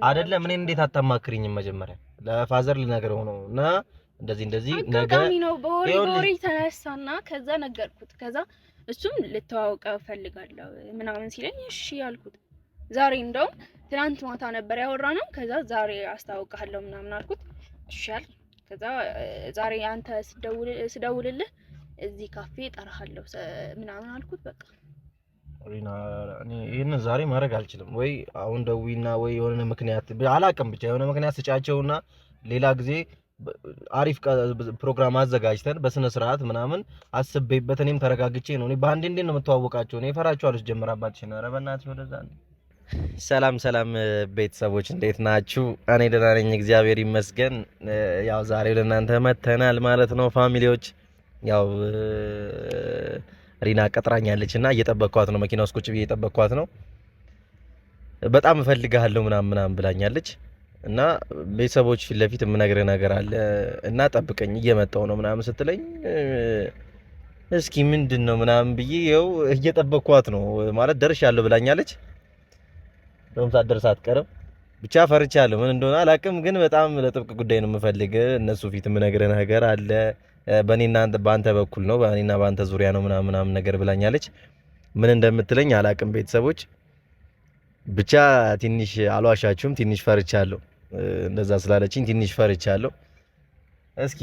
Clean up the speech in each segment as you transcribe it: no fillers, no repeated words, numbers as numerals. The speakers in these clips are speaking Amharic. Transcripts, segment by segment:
አይደለም ምን እንዴት አታማክሪኝም መጀመሪያ ለፋዘር ልነግረው ነው እና እንደዚህ ነገ ነው በወሬ ተነሳና ከዛ ነገርኩት ከዛ እሱም ልተዋወቀው ፈልጋለሁ ምናምን ሲለኝ እሺ ያልኩት ዛሬ እንደው ትናንት ማታ ነበር ያወራነው ከዛ ዛሬ አስተዋውቃለሁ ምናምን አልኩት እሺ ያል ከዛ ዛሬ አንተ ስደውልልህ እዚህ ካፌ ጠራሃለሁ ምናምን አልኩት በቃ ሪና እኔ ይሄን ዛሬ ማድረግ አልችልም ወይ አሁን ደዊና ወይ የሆነ ምክንያት አላውቅም ብቻ የሆነ ምክንያት ስጫቸውና ሌላ ጊዜ አሪፍ ፕሮግራም አዘጋጅተን በስነ ስርዓት ምናምን አስቤበት እኔም ተረጋግቼ ነው እኔ ባንዴ እንዴት ነው የምተዋወቃቸው እኔ ፈራቸዋለሁ ጀመራባችሁ ነው ኧረ በእናትሽ ወደዛ ሰላም ቤተሰቦች እንዴት ናችሁ እኔ ደህና ነኝ እግዚአብሔር ይመስገን ያው ዛሬ ለእናንተ መተናል ማለት ነው ፋሚሊዎች ያው ሪና ቀጥራኛለችና እየጠበቅኳት ነው መኪና ውስጥ ቁጭ ብዬ እየጠበቅኳት ነው በጣም እፈልግሃለሁ ምናምን ብላኛለች እና ቤተሰቦች ፊት ለፊት የምነግርህ ነገር አለ እና ጠብቀኝ እየመጣሁ ነው ምናምን ስትለኝ እስኪ ምንድነው ምናምን ብዬ ይኸው እየጠበቅኳት ነው ማለት ደርሻለሁ ብላኛለች ደም ሳትደርስ አትቀርም ብቻ ፈርቻለሁ ምን እንደሆነ አላውቅም ግን በጣም ለጥብቅ ጉዳይ ነው የምፈልግ እነሱ ፊት የምነግርህ ነገር አለ በእኔና ባንተ በኩል ነው በእኔና ባንተ ዙሪያ ነው ምናምን ነገር ብላኛለች ምን እንደምትለኝ አላውቅም ቤተሰቦች ብቻ ትንሽ አልዋሻችሁም ትንሽ ፈርቻለሁ እንደዛ ስላለችኝ ትንሽ ፈርቻለሁ እስኪ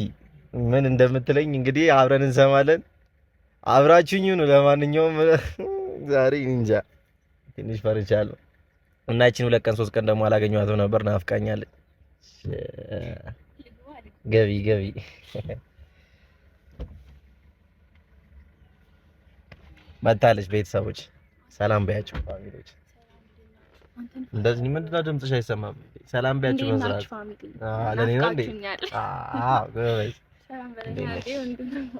ምን እንደምትለኝ እንግዲህ አብረን እንሰማለን አብራችሁኝ ነው ለማንኛውም ዛሬ እንጃ ትንሽ ፈርቻለሁ እና እቺን 2 ቀን 3 ቀን ደግሞ አላገኘኋትም ነበር ናፍቃኛለች ገቢ መታለች ቤተሰቦች ሰላም በያቸው ፋሚሊዎች እንደዚህ ምንድነው ድምጽሽ አይሰማም ሰላም በያቸው መስራት ለኔ ነው እንዴ ጎበዝ ሰላም በለኝ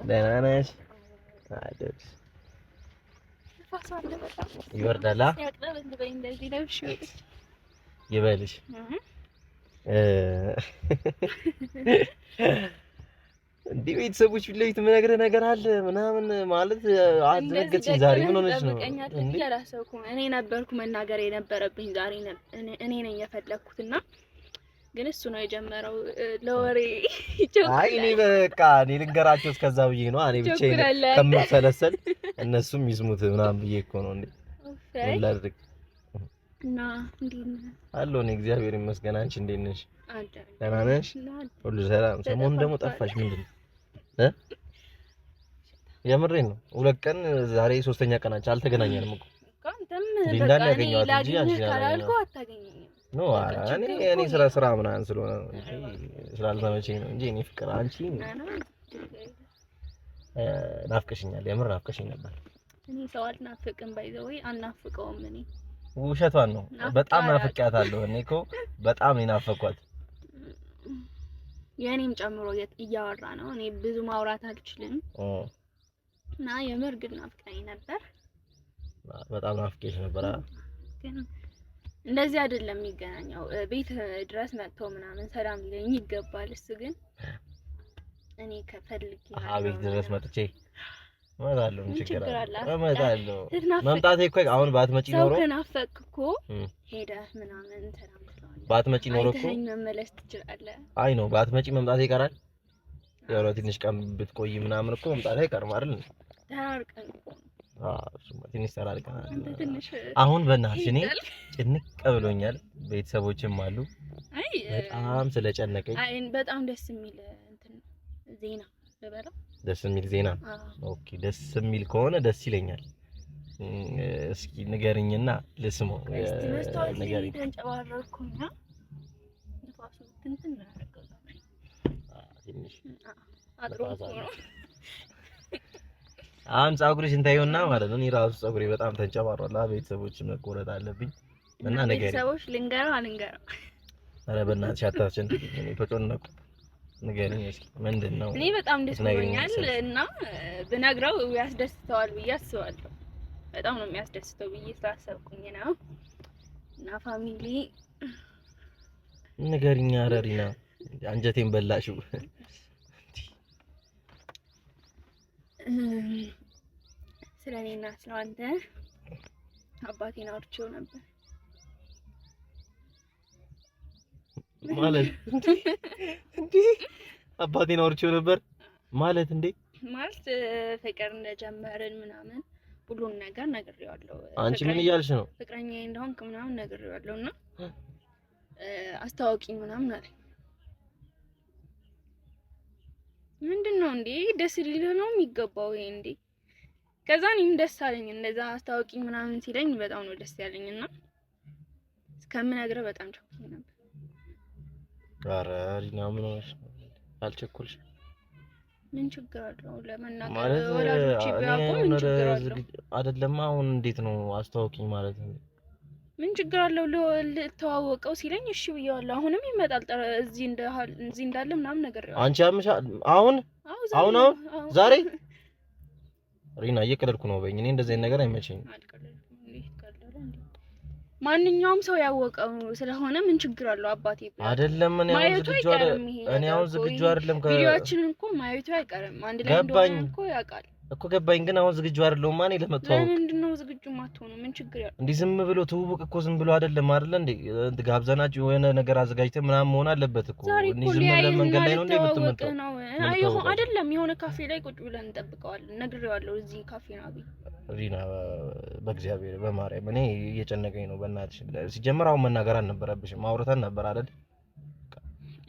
ደህና ነሽ አይደል ይወርዳላ ይበልሽ እንዴ ቤተሰቦች ፊት የምነግርህ ነገር አለ ምናምን ማለት አትነገርኝ ዛሬ ምን ሆነሽ ነው እንዴ ያላሰብኩ እኔ ነበርኩ መናገር የነበረብኝ ዛሬ እኔ ነኝ የፈለኩትና ግን እሱ ነው የጀመረው ለወሬ ይጮካል አይ እኔ በቃ እኔ ልንገራቸው እስከዛ ብዬ ነው እኔ ብቻዬን ከምሰለሰል እነሱም ይስሙት ምናምን ብዬ እኮ ነው እንዴ ወላድክ እና እንዴ አሎ እኔ እግዚአብሔር ይመስገን አንቺ እንዴት ነሽ ደህና ነሽ ሁሉ ሰላም ሰሞኑን ደግሞ ጠፋሽ ምንድነው የምሬን ነው 2 ቀን ዛሬ 3ኛ ቀናችን አልተገናኘንም እኮ አንተም ሊንዳን ያገኘዋት እንጂ አንቺ ካላልኩ አታገኘኝም ኖ እኔ ስራ ምናምን ስለሆነ እንጂ ስላልተመቸኝ ነው እንጂ እኔ ፍቅር አንቺ ናፍቀሽኛል የምር ናፍቀሽኝ ነበር እኔ ሰው አልናፍቅም ባይዘው አናፍቀውም እኔ ውሸቷን ነው በጣም ናፍቂያታለሁ እኔ እኮ በጣም ናፈኳት የኔም ጨምሮ እያወራ ነው እኔ ብዙ ማውራት አልችልም እና የምር ግን ናፍቀኝ ነበር በጣም ናፍቄሽ ነበር ግን እንደዚህ አይደለም የሚገናኘው ቤት ድረስ መጥቶ ምናምን ሰላም ሊለኝ ይገባል እሱ ግን እኔ ከፈልክ ቤት ድረስ መጥቼ እመጣለሁ ችግር አለ እመጣለሁ መምጣቴ እኮ አሁን ባትመጪ ኖሮ ሰው ከናፈቅክ እኮ ሄደህ ምናምን ሰላም ትለዋለህ ባትመጪ ኖሮ እኮ መመለስ ትችላለህ አይ ነው ባትመጪ መምጣቴ ይቀራል ያው ትንሽ ቀን ብትቆይ ምናምን እኮ መምጣቴ አይቀርም አይደል ተራርቀን እሱማ ትንሽ ተራርቀናል አሁን በእናትሽ እኔ ጭንቅ ብሎኛል ቤተሰቦችም አሉ አይ በጣም ስለጨነቀኝ አይ በጣም ደስ የሚል እንትን ዜና ልበለው ደስ የሚል ዜና ኦኬ ደስ የሚል ከሆነ ደስ ይለኛል እስኪ ንገሪኝና ልስመው ንገሪኝ ተንጨባረኩና ንፋሱ እንትን እናደርገው ትንሽ አጥሮ ነው አሁን ፀጉርሽ እንታየውና ማለት ነው እኔ ራሱ ፀጉሬ በጣም ተንጨባሯል ቤተሰቦች መቆረጥ አለብኝ እና ንገሪኝ ቤተሰቦች ልንገረው ኧረ በእናትሽ አታችን እኔ ተጨነቅኩ ንገሪኝ እስኪ ምንድነው እኔ በጣም ደስ ብሎኛል እና ብነግረው ያስደስተዋል ብዬ አስባለሁ በጣም ነው የሚያስደስተው ብዬ ስላሰብኩኝ ነው እና ፋሚሊ ንገሪኝ ኧረ ሪና አንጀቴን በላሽው ስለኔና ስለአንተ አባቴን አውርቼው ነበር ማለት እንዴ አባቴን አውርቼው ነበር ማለት እንዴ ማለት ፍቅር እንደጀመርን ምናምን ሁሉን ነገር ነግሬዋለሁ። አንቺ ምን እያልሽ ነው? ፍቅረኛዬ እንደሆንክ ምናምን ነግሬዋለሁና አስታውቂኝ ምናምን አለኝ። ምንድነው እንዴ ደስ ሊል ነው የሚገባው ይሄ እንዴ? ከዛ እኔም ደስ አለኝ እንደዛ አስታውቂኝ ምናምን ሲለኝ በጣም ነው ደስ ያለኝና እስከምነግርህ በጣም ቸኩኝ ነበር። ኧረ ሪና ምን ሆነሽ ነው? አልቸኩልሽ ምን ችግር አለው ለመናገር? ወላጆቼ ቢያውቁ ምን ችግር አለው? አይደለም አሁን እንዴት ነው አስታውቂኝ ማለት ነው? ምን ችግር አለው? ልተዋወቀው ሲለኝ እሺ ብየዋለሁ። አሁንም ይመጣል እዚህ እንዳለ ምናምን ነገር ያው አንቺ አምሻ አሁን ዛሬ ሪና እየቀለድኩ ነው በይኝ። እኔ እንደዚህ አይነት ነገር አይመቸኝም። ማንኛውም ሰው ያወቀው ስለሆነ ምን ችግር አለው? አባቴ አይደለም እኔ አሁን ዝግጁ አይደለም። ቪዲዮአችንን እኮ ማየቱ አይቀርም። አንድ ላይ እንደሆነ እኮ ያውቃል እኮ ገባኝ። ግን አሁን ዝግጁ አይደለም። ማን ለመተዋወቅ ለምንድን ነው ዝግጁ ማትሆነው? ምን ችግር ያለው? እንዴ ዝም ብሎ ትውውቅ እኮ ዝም ብሎ አይደለም አይደል እንዴ? ጋብዘናችሁ የሆነ ነገር አዘጋጅተን ምናምን መሆን አለበት እኮ። እንዴ ዝም ብለን መንገድ ላይ ነው እንዴ የምትመጣው? አይሆን አይደለም። የሆነ ካፌ ላይ ቁጭ ብለን እንጠብቀዋለን። ነግሬዋለሁ እዚህ ካፌ ነው አብይ። ሪና በእግዚአብሔር በማርያም እኔ እየጨነቀኝ ነው በእናትሽ። ሲጀመር አሁን መናገር አልነበረብሽም። አውርተን ነበር አይደል?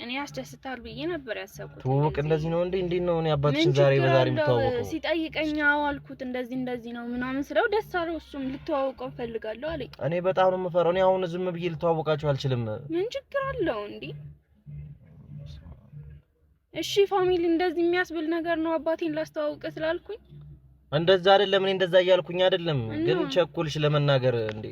እኔ ያስደስታል ብዬ ነበር ያሰብኩት። ትውውቅ እንደዚህ ነው እንዴ? እንዴት ነው እኔ አባትሽን ዛሬ በዛሬ የምታወቀው? ሲጠይቀኝ አልኩት እንደዚህ ነው ምናምን ስለው ደስ አለው። እሱም ልተዋወቀው ፈልጋለሁ አለኝ። እኔ በጣም ነው የምፈራው። እኔ አሁን ዝም ብዬ ልተዋወቃቸው አልችልም። ምን ችግር አለው እንዴ? እሺ ፋሚሊ እንደዚህ የሚያስብል ነገር ነው አባቴን ላስተዋውቅ ስላልኩኝ። እንደዛ አይደለም። እኔ እንደዛ እያልኩኝ አይደለም፣ ግን ቸኩልሽ ለመናገር እንዴ።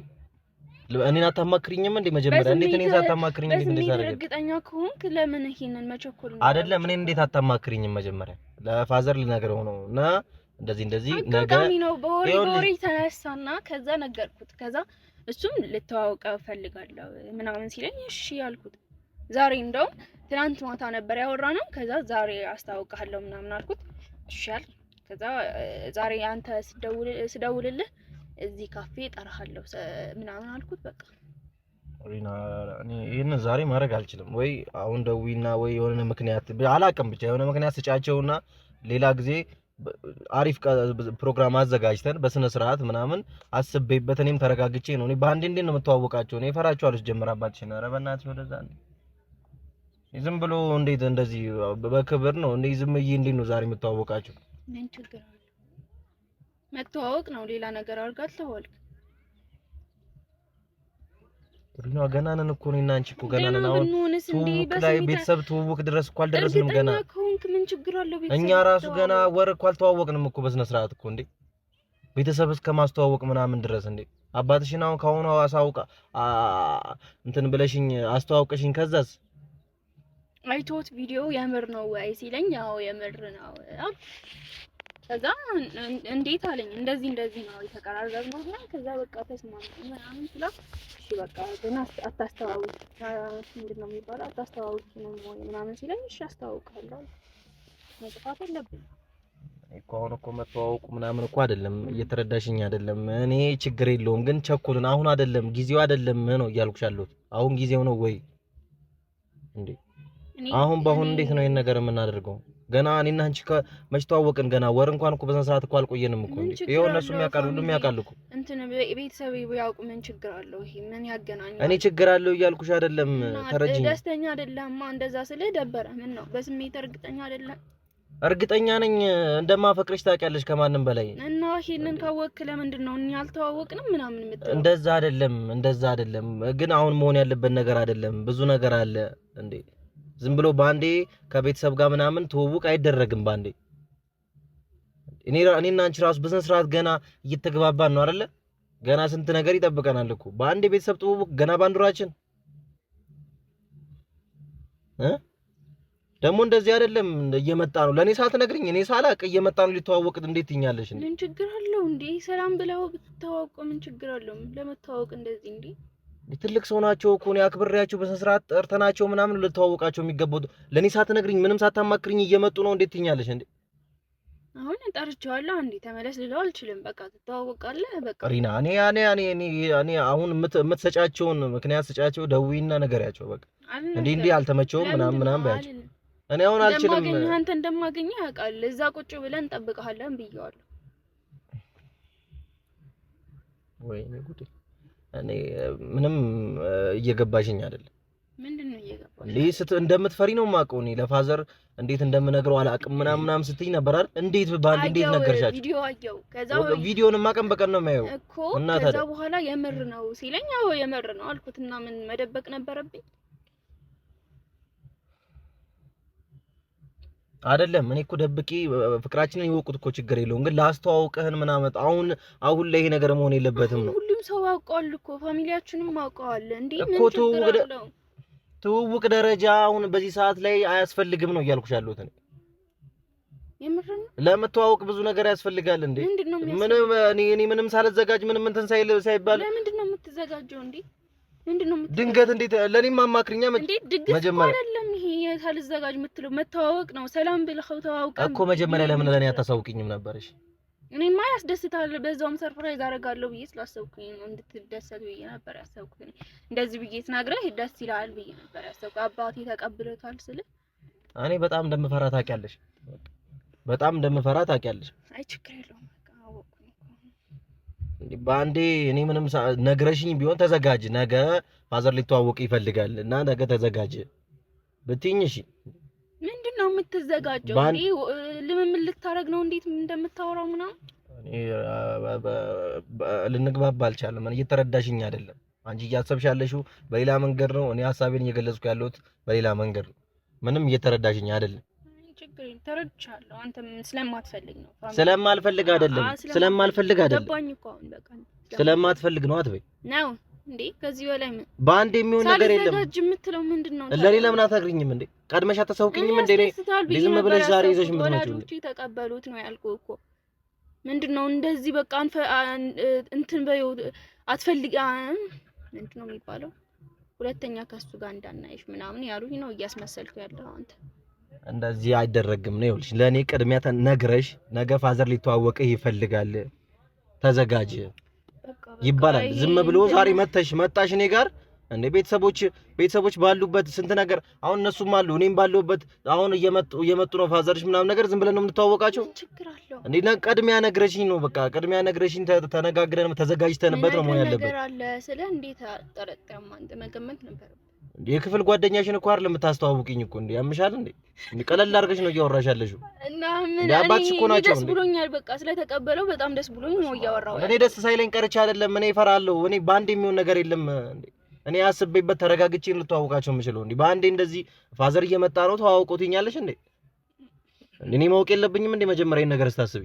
እኔን አታማክሪኝም እንዴ? መጀመሪያ እንዴት እኔን ሳታማክሪኝ እንዴት እንደዛ አደረገ? እርግጠኛ ከሆንክ ለምን ይሄንን መቸኮል ነው? አይደለም እኔን እንዴት አታማክሪኝም? መጀመሪያ ለፋዘር ልነግረው ነው እና እንደዚህ ነገር ነው በወሬ ተነሳና ከዛ ነገርኩት። ከዛ እሱም ልተዋወቀው ፈልጋለሁ ምናምን ሲለኝ እሺ ያልኩት። ዛሬ እንደውም ትናንት ማታ ነበር ያወራነው። ከዛ ዛሬ አስተዋውቃለሁ ምናምን አልኩት። እሺ አለ። ከዛ ዛሬ አንተ ስደውልልህ እዚህ ካፌ ጠራሃለሁ ምናምን አልኩት። በቃ ሪና እኔ ይሄን ዛሬ ማድረግ አልችልም። ወይ አሁን ደዊና ወይ የሆነ ምክንያት አላውቅም፣ ብቻ የሆነ ምክንያት ስጫቸውና ሌላ ጊዜ አሪፍ ፕሮግራም አዘጋጅተን በስነ ስርዓት ምናምን አስቤበት እኔም ተረጋግቼ ነው። እኔ በአንዴ እንዴት ነው የምተዋወቃቸው? እኔ እፈራቸዋለሁ ጀመር አባትሽ ነው። ኧረ በእናትሽ ወደዛ ዝም ብሎ እንዴት እንደዚህ በክብር ነው እንዴ? ዝም ብዬ እንዴት ነው ዛሬ የምተዋወቃቸው? ምን ችግር አለ? መተዋወቅ ነው። ሌላ ነገር አድርጋት ተዋልክ። ሪና ገና ነን እኮ እኔና አንቺ እኮ ገና ነን። አሁን ትውውቅ ላይ ቤተሰብ ትውውቅ ድረስ እኮ አልደረስንም ገና። ከሆንክ ምን ችግር አለው? ቤተሰብ እኛ ራሱ ገና ወር እኮ አልተዋወቅንም እኮ በስነ ስርዓት እኮ እንዴ። ቤተሰብ እስከ ማስተዋወቅ ምናምን ድረስ እንዴ። አባትሽን አሁን ካሁኑ አሳውቃ እንትን ብለሽኝ አስተዋውቀሽኝ ከዛስ አይቶት ቪዲዮ የምር ነው ወይ ሲለኝ ያው የምር ነው። ከዛ እንዴት አለኝ እንደዚህ ነው የተቀራረብነው እና ከዛ በቃ ተስማምተን ምናምን ስላ እሺ በቃ ግን አታስተዋውቅ ምንድነው የሚባለው አታስተዋውቅ ነው ምናምን ሲለኝ እሺ አስተዋውቃለሁ። መጥፋት የለብኝም እኮ አሁን እኮ መተዋወቁ ምናምን እኮ አይደለም፣ እየተረዳሽኝ አይደለም። እኔ ችግር የለውም ግን ቸኩልን። አሁን አይደለም ጊዜው አይደለም ነው እያልኩሽ ያለሁት። አሁን ጊዜው ነው ወይ እንዴ? አሁን በአሁን እንዴት ነው ይሄን ነገር የምናደርገው? ገና እኔና አንቺ መች ተዋወቅን? ገና ወር እንኳን እኮ በሰን ሰዓት እኮ አልቆየንም እኮ እንዴ። ይሄው እነሱም ያውቃሉ፣ ሁሉም ያውቃሉ እኮ እንትን ቤተሰብ ያውቁ። ምን ችግር አለው? ይሄ ምን ያገናኛል? እኔ ችግር አለው እያልኩሽ አይደለም። ተረጅኝ። ደስተኛ አይደለም እንደዛ ስልህ ደበረ። ምን ነው በስሜት እርግጠኛ አይደለም? እርግጠኛ ነኝ እንደማፈቅርሽ ታውቂያለሽ ከማንም በላይ። እና ይሄንን ካወቅክ ለምንድን ነው እኛ አልተዋወቅንም ምናምን የምትለው? እንደዛ አይደለም ግን አሁን መሆን ያለበት ነገር አይደለም። ብዙ ነገር አለ እንዴ። ዝም ብሎ ባንዴ ከቤተሰብ ጋር ምናምን ትውውቅ አይደረግም ባንዴ። እኔና አንቺ ራሱ በስነ ስርዓት ገና እየተግባባን ነው አይደለ? ገና ስንት ነገር ይጠብቀናል እኮ። ባንዴ ቤተሰብ ትውውቅ ገና ባንዱራችን ደግሞ እንደዚህ አይደለም። እየመጣ ነው ለኔ ሳትነግሪኝ እኔ ሳላቅ እየመጣ ነው ሊተዋወቅ። እንዴት ትኛለሽ እንዴ? ምን ችግር አለው እንዴ? ሰላም ብለው ብትተዋወቁ ምን ችግር አለው? ለመተዋወቅ እንደዚህ እንዴ? ትልቅ ሰው ናቸው እኮ ነው ያክብሬያቸው በስነ ስርዓት ጠርተናቸው ምናምን ልተዋወቃቸው የሚገባው። ለኔ ሳትነግሪኝ ምንም ሳታማክሪኝ እየመጡ ነው እንዴት ትኛለሽ እንዴ? አሁን ጠርቼዋለሁ አንዴ ተመለስ ልለው አልችልም። በቃ ትተዋወቃለህ በቃ። ሪና እኔ አሁን የምትሰጫቸውን ምክንያት ስጫቸው፣ ደውይና ነገሪያቸው በቃ። እንዴ አልተመቸውም ምናምን ባያቸው እኔ አሁን አልችልም። አንተ እንደማገኘህ ያውቃል። እዛ ቁጭ ብለን እንጠብቅሃለን ብየዋለሁ። ወይኔ ጉዴ! እኔ ምንም እየገባሽኝ አይደለም። ምንድነው እየገባሽ? እንደምትፈሪ ነው የማውቀው። እኔ ለፋዘር እንዴት እንደምነግረው አላውቅም ምናምን ስትይ ነበር አይደል? እንዴት ባንድ እንዴት ነገርሻቸው? ቪዲዮ አየው። ከዛ ቪዲዮንማ ቀን በቀን ነው የማየው እኮ። ከዛ በኋላ የምር ነው ሲለኝ አዎ የምር ነው አልኩትና ምን መደበቅ ነበረብኝ? አይደለም እኔ እኮ ደብቄ ፍቅራችንን ይወቁት እኮ ችግር የለውም። ግን ላስተዋውቅህን ምናምን አሁን ላይ ይሄ ነገር መሆን የለበትም ነው። ሁሉም ሰው ያውቀዋል እኮ ፋሚሊያችንም ያውቀዋል እንዴ። ምን ችግር አለው? ትውውቅ ደረጃ አሁን በዚህ ሰዓት ላይ አያስፈልግም ነው እያልኩሽ ያለሁት እኔ። የምርን ለመተዋወቅ ብዙ ነገር ያስፈልጋል እንዴ። ምንም እኔ ምንም ሳልዘጋጅ ምንም እንትን ሳይባል ለምንድን ነው የምትዘጋጀው እንዴ? ምንድነው ድንገት እንዴት ለኔም ማማክርኛ መጀመሪያ አይደለም ይሄ ሳልዘጋጅ የምትለው መተዋወቅ ነው። ሰላም ብለኸው ተዋውቀን እኮ መጀመሪያ ለምን ለኔ አታሳውቂኝም ነበርሽ? እኔማ ያስደስታል በዛውም ሰርፕራይዝ አደርጋለሁ ብዬ ስላሰብኩኝ ነው። እንድትደሰት ብዬ ነበር ያሰብኩት። እንደዚህ ብዬ ትናግረህ ደስ ይላል ብዬ ነበር ያሰብኩት። አባቴ ተቀብሎታል ስል እኔ በጣም እንደምፈራ ታውቂያለሽ። በጣም እንደምፈራ ታውቂያለሽ። አይ ችግር የለውም በቃ አወቅኩኝ እኮ ባንዴ። እኔ ምንም ነግረሽኝ ቢሆን ተዘጋጅ፣ ነገ ፋዘር ሊተዋወቅ ይፈልጋል እና ነገ ተዘጋጅ ብትይኝ እሺ። ምንድነው የምትዘጋጀው እንዴ? ልምምድ ልታረግ ነው እንዴት እንደምታወራው ምናምን? እኔ ልንግባባ አልቻለም። እኔ እየተረዳሽኝ አይደለም። አንቺ እያሰብሽ ያለሽው በሌላ መንገድ ነው፣ እኔ ሀሳቤን እየገለጽኩ ያለሁት በሌላ መንገድ ነው። ምንም እየተረዳሽኝ አይደለም። ችግር ተረድቻለሁ። አንተም ስለማትፈልግ ነው። ስለማልፈልግ አይደለም፣ ስለማልፈልግ አይደለም። ገባኝ እኮ አሁን በቃ ስለማትፈልግ ነው አትበይ ነው እንዴ? ከዚህ በላይ ምን በአንድ የሚሆን ነገር የለም። ሳልዘጋጅ የምትለው ምንድነው? ለኔ ለምን አትነግሪኝም እንዴ? ቀድመሽ አታሳውቂኝም እንዴ? ዝም ብለሽ ዛሬ ይዘሽ የምትመጪው ወላጆቼ ተቀበሉት ነው ያልኩህ እኮ። ምንድነው እንደዚህ በቃ እንትን በይው አትፈልጊ ምንድነው የሚባለው? ሁለተኛ ከሱ ጋር እንዳናይሽ ምናምን ያሉኝ ነው እያስመሰልኩ ያለው አንተ። እንደዚህ አይደረግም ነው ይኸውልሽ። ለኔ ቅድሚያ ነግረሽ ነገ ፋዘር ሊተዋወቅህ ይፈልጋል ተዘጋጅ ይባላል። ዝም ብሎ ዛሬ መጣሽ እኔ ጋር እንደ ቤተሰቦች ባሉበት ስንት ነገር አሁን እነሱም አሉ እኔም ባለሁበት አሁን እየመጡ ነው ፋዘርሽ ምናምን ነገር ዝም ብለን ነው የምንተዋወቃቸው እንዴ? ቅድሚያ ነግረሽኝ ነው በቃ ቅድሚያ ነግረሽኝ ተነጋግረን ተዘጋጅተንበት ነው መሆን ያለበት። ነገር አለ ስለ እንዴት አጠረጠም አንተ መገመት ነበር። የክፍል ጓደኛሽን እኮ አይደል የምታስተዋውቂኝ እኮ እንዴ? ያምሻል እንዴ? ቀለል አድርገሽ ነው እያወራሽ ያለሽው። እና ምን አባትሽ እኮ ናቸው እንዴ? ደስ ብሎኛል በቃ ስለተቀበለው በጣም ደስ ብሎኝ ነው እያወራው። እኔ ደስ ሳይለኝ ቀርቼ አይደለም። እኔ እፈራለሁ። እኔ ባንዴ የሚሆን ነገር የለም እንዴ? እኔ አስቤበት ተረጋግቼ ልተዋወቃቸው የምችለው እንዴ? ባንዴ እንደዚህ ፋዘር እየመጣ ነው ተዋውቆትኛለሽ እንዴ? እኔ ማወቅ የለብኝም እንዴ? መጀመሪያ ነገር ስታስቢ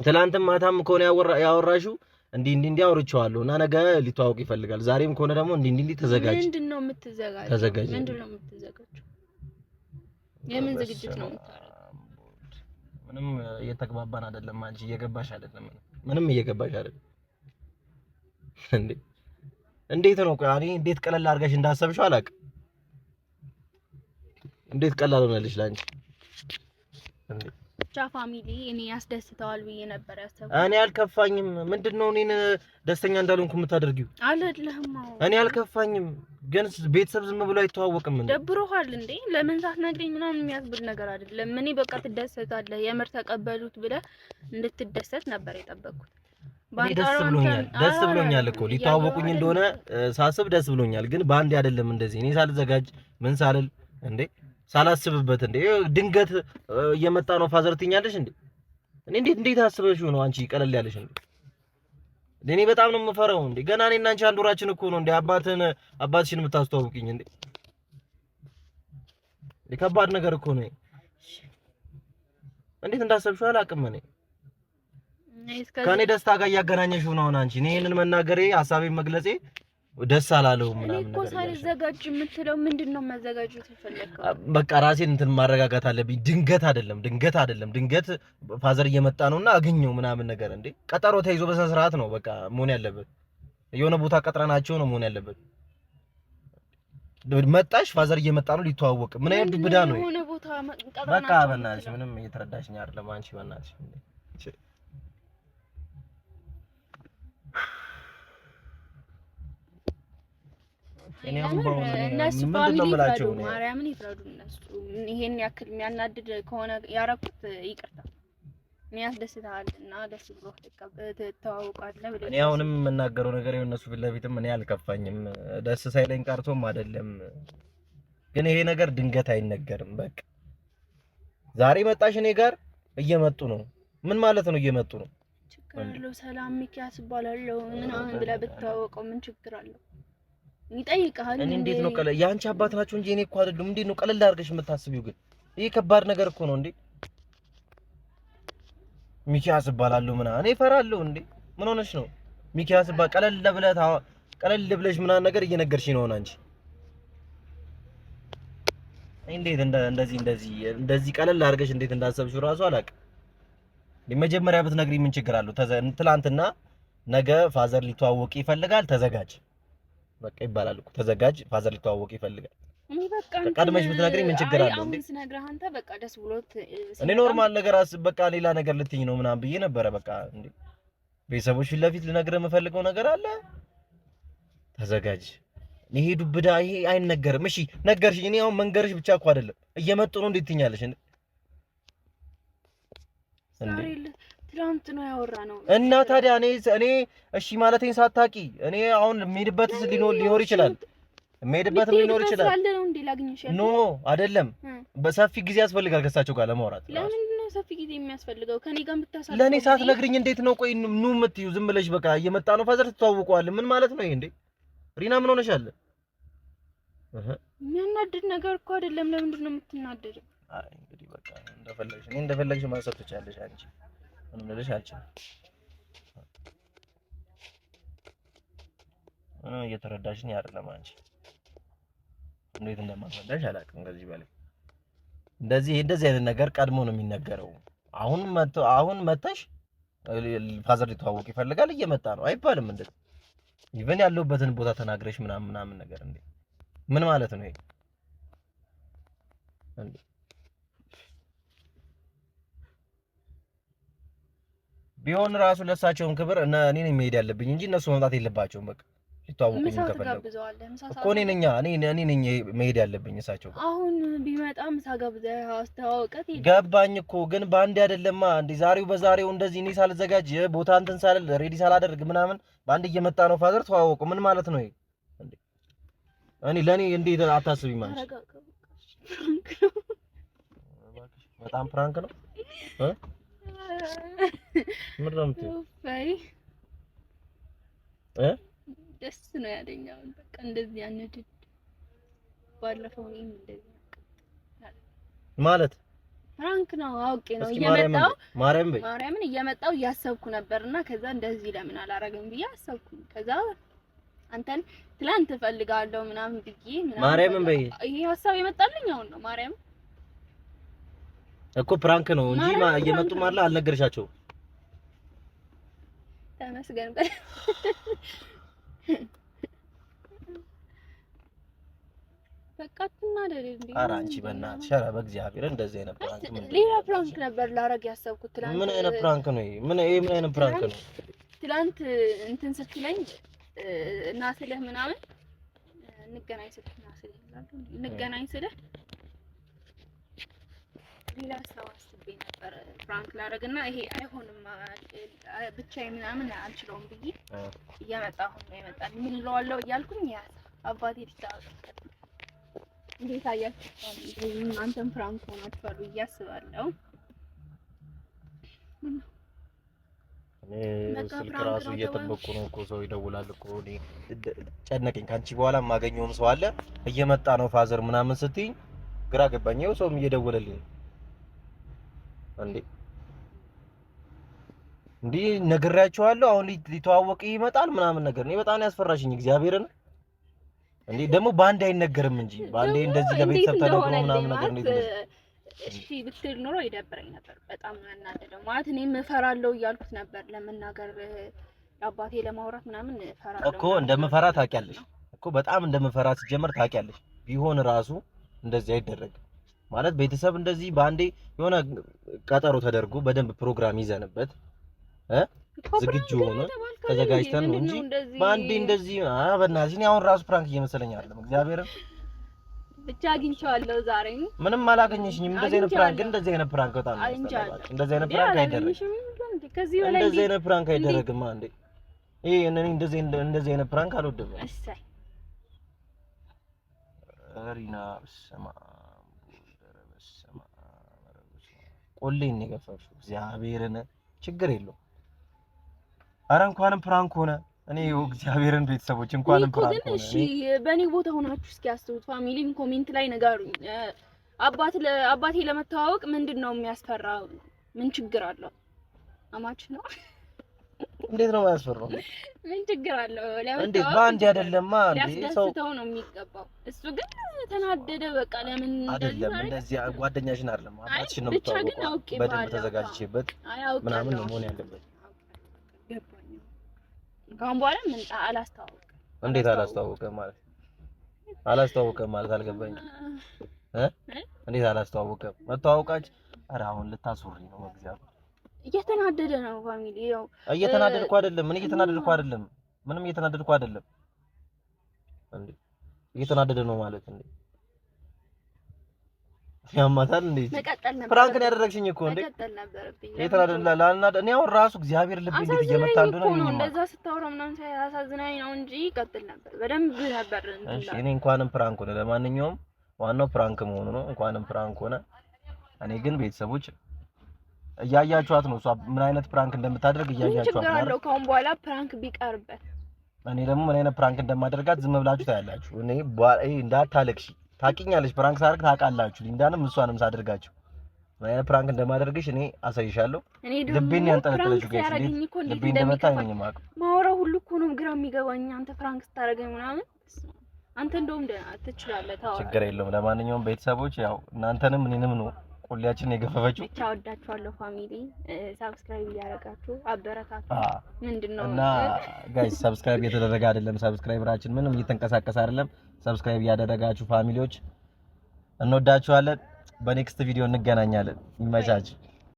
ትላንትም ማታም ከሆነ ያወራሽው እንዲህ አውርቼዋለሁ እና ነገ ሊተዋወቅ ይፈልጋል። ዛሬም ከሆነ ደግሞ እንዲህ ተዘጋጅ። ምንድነው የምትዘጋጀው? ተዘጋጅ። ምንድነው የምትዘጋጀው? የምን ዝግጅት ነው የምታረገው? ምንም እየተግባባን አይደለም። አንቺ እየገባሽ አይደለም። ምንም እየገባሽ አይደለም። እንዴት ነው ቆይ እኔ እንዴት ቀለል አድርገሽ እንዳሰብሽው አላውቅም። እንዴት ቀላል ሆነልሽ ላንቺ? ብቻ ፋሚሊ እኔ ያስደስተዋል ብዬ ነበር ያሰብኩት። እኔ አልከፋኝም። ምንድነው እኔን ደስተኛ እንዳልሆንኩ የምታደርጊው? አይደለም እኔ አልከፋኝም፣ ግን ቤተሰብ ዝም ብሎ አይተዋወቅም እንዴ? ደብሮሃል እንዴ? ለምን ሳትነግረኝ ምናምን የሚያስብል ነገር አይደለም። እኔ በቃ ትደሰታለህ የምር ተቀበሉት ብለህ እንድትደሰት ነበር የጠበቅኩት። ደስ ብሎኛል እኮ ሊተዋወቁኝ እንደሆነ ሳስብ ደስ ብሎኛል። ግን በአንዴ አይደለም እንደዚህ እኔ ሳልዘጋጅ ምን ሳልል እንዴ ሳላስብበት እንዴ ድንገት እየመጣ ነው ፋዘር ትኛለሽ እንዴ? እኔ እንዴት አስበሽው ነው አንቺ ቀለል ያለሽ እንዴ? እኔ በጣም ነው የምፈራው እንዴ። ገና እኔና አንቺ አንድ ወራችን እኮ ነው እንዴ አባትሽን የምታስተዋውቂኝ እንዴ? ከባድ ነገር እኮ ነው። እንዴት እንዳሰብሽው አላውቅም። እኔ ከኔ ደስታ ጋር እያገናኘሽው ነው አንቺ። እኔ ይሄንን መናገሬ ሐሳቤን መግለጼ ደስ አላለውም ምናምን ነገር። እኔ እኮ ሳልዘጋጅ የምትለው ምንድነው? መዘጋጀት ይፈልጋል። በቃ ራሴን እንትን ማረጋጋት አለብኝ። ድንገት አይደለም ድንገት ፋዘር እየመጣ ነውና አገኘው ምናምን ነገር እንዴ። ቀጠሮ ተይዞ በስነ ስርዓት ነው በቃ መሆን ያለበት። የሆነ ቦታ ቀጥረናቸው ነው መሆን ያለበት። መጣሽ ፋዘር እየመጣ ነው ሊተዋወቅ ምን አይነት ብዳ ነው? የሆነ ቦታ ቀጥረናቸው በቃ በእናትሽ ምንም እየተረዳሽኝ አይደለም አንቺ በእናትሽ እንዴ። እነሱ ፋሚሊ ይፍረዱ፣ ማርያምን ይፍረዱ እነሱ። ይሄን ያክል የሚያናድድ ከሆነ ያረኩት ይቅርታ የሚያስደስታል እና ደስ ብሎ ትተዋወቃለህ ብለህ እኔ አሁንም የምናገረው ነገር የእነሱ ፊት ለፊትም እኔ አልከፋኝም፣ ደስ ሳይለኝ ቀርቶም አይደለም። ግን ይሄ ነገር ድንገት አይነገርም። በቃ ዛሬ መጣሽ እኔ ጋር እየመጡ ነው። ምን ማለት ነው እየመጡ ነው? ችግር አለው? ሰላም ሚኪያስ እባላለሁ ምናምን ብለህ ብትተዋወቀው ምን ችግር አለው? ይጠይቃል። እኔ እንዴት ነው የአንቺ አባት ናቸው እንጂ እኔ እኮ አይደለም። እንዴት ነው ቀለል አድርገሽ የምታስቢው? ግን ይሄ ከባድ ነገር እኮ ነው እንዴ። ሚኪያስ እባላለሁ ምናምን እኔ እፈራለሁ እንዴ? ምን ሆነሽ ነው? ሚኪያስ ቀለል ብለሽ ምናምን ነገር እየነገርሽኝ ነው አንቺ። እንዴት እንደዚህ ቀለል አድርገሽ እንዴት እንዳሰብሽው እራሱ አላውቅም። መጀመሪያ ብትነግሪኝ ምን ችግር አለው? ትላንትና ነገ ፋዘር ሊተዋወቅ ይፈልጋል ተዘጋጅ በቃ ይባላል እኮ ተዘጋጅ፣ ፋዘር ሊተዋወቅ ይፈልጋል። ቀድመሽ ብትነግሪኝ ምን ችግር አለው እንዴ? ስነግርህ አንተ በቃ ደስ ብሎት እኔ ኖርማል ነገር በቃ ሌላ ነገር ልትይኝ ነው ምናምን ብዬ ነበረ። በቃ እንዴ ቤተሰቦች ፊት ለፊት ልነግርህ የምፈልገው ነገር አለ። ተዘጋጅ። ይሄ ዱብዳ ይሄ አይነገርም። እሺ ነገርሽኝ። እኔ አሁን መንገርሽ ብቻ እኮ አይደለም እየመጡ ነው እንዴት ትይኛለሽ እንዴ? ትላንት ነው ያወራነው እና ታዲያ እኔ እሺ ማለቴን ሳታቂ እኔ አሁን የምሄድበት ሊኖር ይችላል ኖ አይደለም። በሰፊ ጊዜ ያስፈልጋል ከእሳቸው ጋር ለማውራት። ለምንድን ነው ሰፊ ጊዜ የሚያስፈልገው? ከኔ ጋር ብታሳልፈው ለኔ ሳትነግሪኝ እንዴት ነው ቆይ ኑ የምትይው? ዝም ብለሽ በቃ እየመጣ ነው ፋዘር ትተዋወቀዋለህ ምን ማለት ነው ይሄ እንዴ? ሪና ምን ሆነሻል? የሚያናድድ ነገር እኮ አይደለም። ለምንድን ነው የምትናደደው? አይ እንግዲህ በቃ እንደፈለግሽ ማሰብ ትችያለሽ አንቺ። ምንም ልልሽ አልችልም። እየተረዳሽኝ አይደለም አንቺ። እንዴት እንደማስረዳሽ አላውቅም። ከዚህ በላይ እንደዚህ አይነት ነገር ቀድሞ ነው የሚነገረው። አሁን መተሽ ፋዘር ሊተዋወቅ ይፈልጋል እየመጣ ነው አይባልም እንደዚህ። ኢቨን ያለውበትን ቦታ ተናግረሽ ምናምን ነገር እንዴ ምን ማለት ነው ይሄ እንዴ? ቢሆን ራሱ ለሳቸውም ክብር እና እኔ ነኝ መሄድ ያለብኝ እንጂ እነሱ መምጣት የለባቸውም። በቃ ሊተዋወቁኝ ከፈለጉ እኮ እኔ ነኝ መሄድ ያለብኝ እሳቸው ጋር። አሁን ቢመጣ ምሳ ጋብዘህ አስተዋውቀት ገባኝ እኮ ግን በአንዴ አይደለማ እንዴ። ዛሬው እንደዚህ እኔ ሳልዘጋጅ ቦታ እንትን ሳልል ሬዲ ሳላደርግ ምናምን በአንድ እየመጣ ነው ፋዘር ተዋወቁ ምን ማለት ነው ይሄ እንዴ? ለኔ እንዴት አታስቢም አንቺ? በጣም ፕራንክ ነው ምን ነው የምትይው? ደስ ነው ያለኝ አሁን በቃ እንደዚህ ያነድድ ባለፈው እኔም እንደዚህ ማለት ፍራንክ ነው አውቄ ነው እየመጣው ማርያምን እየመጣው እያሰብኩ ነበርና ከዛ እንደዚህ ለምን አላረገም ብዬ አሰብኩ። ከዛ አንተን ትላንት እፈልጋለሁ ምናምን ብዬ ማርያምን በይ ይሄ ሀሳብ የመጣልኝ አሁን ነው። ማርያም እኮ ፕራንክ ነው እንጂ እየመጡ ማለት አልነገርሻቸውም። ተመስገን በል በቃ ትናደድ እንዴ? ኧረ አንቺ በእናትሽ ኧረ በእግዚአብሔር እንደዚህ አይነት ፕራንክ ሌላ ፕራንክ ነበር ላረግ ያሰብኩት ትላንት። ምን አይነት ፕራንክ ነው ይሄ? ምን አይነት ፕራንክ ነው? ትላንት እንትን ስትለኝ እና ስልህ ምናምን እንገናኝ ስልህ ሌላ ሰው አስቤ ነበር ፕራንክ ላረግና ይሄ አይሆንም ብቻዬን ምናምን አልችለውም ብዬ እየመጣሁ ነው የመጣልኝ። ምን እለዋለሁ እያልኩኝ ያ አባቴ ልታወቅ እንዴት አያችሁ? አንተም ፕራንክ ሆናችኋል ብዬ አስባለሁ። ስልክ ራሱ እየጠበቁ ነው እኮ ሰው ይደውላል እኮ። እኔ ጨነቀኝ። ካንቺ በኋላ የማገኘውም ሰው አለ እየመጣ ነው ፋዘር ምናምን ስትይኝ ግራ ገባኝ። ይኸው ሰውም እየደወለልኝ እንዴ ነግሬያቸዋለሁ። አሁን ሊተዋወቅ ይመጣል ምናምን ነገር እኔ በጣም ያስፈራሽኝ እግዚአብሔርን። እንዴ ደግሞ ባንዴ አይነገርም እንጂ ባንዴ እንደዚህ ለቤተሰብ ተነግሮ ምናምን ነገር እንዴት ነው? እሺ ብትል ኖሮ ይደብረኝ ነበር። በጣም ያናደደው ማለት እኔም እፈራለሁ እያልኩት ነበር ለመናገር አባቴ ለማውራት ምናምን እፈራለሁ እኮ እንደምፈራ ታውቂያለሽ እኮ በጣም እንደምፈራ ሲጀመር ታውቂያለሽ። ቢሆን ራሱ እንደዚህ አይደረግም ማለት ቤተሰብ እንደዚህ ባንዴ የሆነ ቀጠሮ ተደርጎ በደንብ ፕሮግራም ይዘንበት ዝግጁ ሆነ ተዘጋጅተን ነው እንጂ ባንዴ እንደዚህ በእናትሽ እኔ አሁን ራሱ ፕራንክ እየመሰለኝ አይደለም። እግዚአብሔርን ብቻ አግኝቼዋለሁ ዛሬ። ምንም አላገኘሽኝም። እንደዚህ አይነት ፕራንክ በጣም ነው። እንደዚህ አይነት ፕራንክ አይደረግም። እንደዚህ አይነት ፕራንክ አይደረግም። አንዴ ይሄ እኔ እንደዚህ አይነት ፕራንክ አልወድም። እሰይ ሪና ቆሌን ነው የገፋሽው። እግዚአብሔርን ችግር የለውም። ኧረ እንኳንም ፕራንክ ሆነ። እኔ እግዚአብሔርን ቤተሰቦች እንኳንም ፕራንክ ሆነ። እሺ በእኔ ቦታ ሆናችሁ እስኪ አስቡት። ፋሚሊን ኮሜንት ላይ ንገሩኝ። አባቴ ለመተዋወቅ ምንድነው የሚያስፈራው? ምን ችግር አለው? አማች ነው። እንዴት ነው የማያስፈራው? ምን ችግር አለው? እንዴት ባንዴ አይደለማ እንዴ ሰው ነው የሚገባው። እሱ ግን ተናደደ። በቃ ለምን አይደለም እንደዚህ ጓደኛሽን አይደለም አባትሽን ነው የምታውቀው። በደንብ ተዘጋጅቼበት ምናምን ነው መሆን ያለበት። ካሁን በኋላ ምን አላስተዋወቅም። እንዴት አላስተዋወቅም ማለት አልገባኝም። እንዴት አላስተዋወቅም? መተዋወቃች ኧረ አሁን ልታስወሪ ነው እግዚአብሔር። እየተናደደ ነው ፋሚሊ። ያው እየተናደድኩ አይደለም። ምን እየተናደድኩ አይደለም። ምንም እየተናደድኩ አይደለም። እንዴ እየተናደደ ነው ማለት እንዴ? ያማታል እንዴ? ፕራንክ ነው ያደረግሽኝ እኮ እንዴ? እየተናደደ እኔ አሁን ራሱ እግዚአብሔር ልብ እንዴት እየመታ እንደሆነ ነው። እንደዛ ስታወራ ምናምን ሳያሳዝናኝ ነው እንጂ ይቀጥል ነበር። በደንብ ነበር። እሺ እኔ እንኳንም ፕራንክ ሆነ። ለማንኛውም ዋናው ፕራንክ መሆኑ ነው። እንኳንም ፕራንክ ሆነ። እኔ ግን ቤተሰቦች እያያችኋት ነው። እሷ ምን አይነት ፕራንክ እንደምታደርግ እያያችኋት ነው። ካሁን በኋላ ፕራንክ ቢቀርበት እኔ ደግሞ ምን አይነት ፕራንክ እንደማደርጋት ዝም ብላችሁ ታያላችሁ። እኔ እንዳታለቅሺ ታውቂኛለሽ። ፕራንክ ሳደርግ ታውቃላችሁ። ሊንዳንም እሷንም ሳደርጋችሁ ምን አይነት ፕራንክ እንደማደርግሽ እኔ አሳይሻለሁ። ልቤን ያንጠለጠለሽ ጋር ልቤን እንደመታኝ ነው የማውቀው። ማውራው ሁሉ እኮ ነው ግራ የሚገባኝ። አንተ ፕራንክ ስታደርገኝ ምናምን አንተ እንደውም ትችላለህ፣ ታወራ ችግር የለውም። ለማንኛውም ቤተሰቦች ያው እናንተንም እኔንም ነው ቆሌያችን የገፈፈችው። ብቻ ወዳችኋለሁ ፋሚሊ። ሰብስክራይብ እያደረጋችሁ አበረታቱ። ምንድነው እና ጋይስ ሰብስክራይብ እየተደረገ አይደለም። ሰብስክራይበራችን ምንም እየተንቀሳቀሰ አይደለም። ሰብስክራይብ እያደረጋችሁ ፋሚሊዎች እንወዳችኋለን። በኔክስት ቪዲዮ እንገናኛለን። ይመቻችሁ።